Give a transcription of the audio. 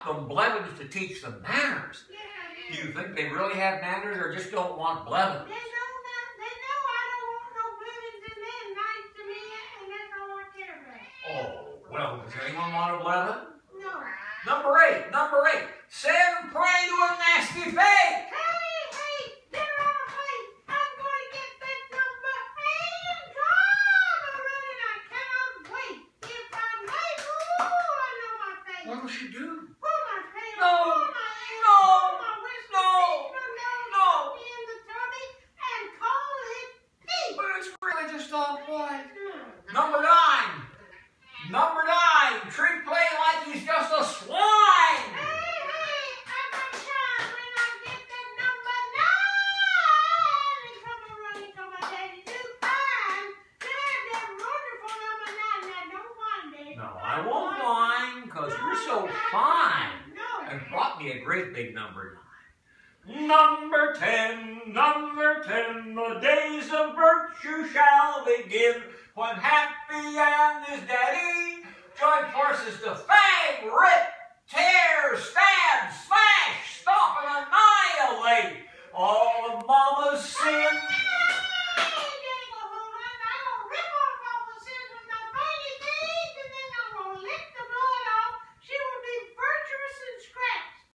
them Blevins to teach them manners. Do you think they really have manners or just don't want Blevins? They know I don't want no Blevins and they're nice to me and that's all I care about. Oh, well, does anyone want a Blevin? No. Number eight. Send prey to a nasty fate. Hey, get out of place. I'm going to get that number. And come running. I cannot wait. If I may, ooh, I know my face. What will she do? Pull my tail. No. Pull my hair. Pull my whistle. No. Me in the tummy and call it peace. But it's really just all fun. Number Number nine. Treat play like he's just a swine. I'm gonna shine when I get that number 9. And come running, come on, daddy, too fine. To have that wonderful number 9. Now don't whine, daddy. No, I won't whine because you're so fine. No. And brought me a great big number 9. Number 10, the days of virtue shall begin when Happy and his daddy join forces to fang, rip, tear,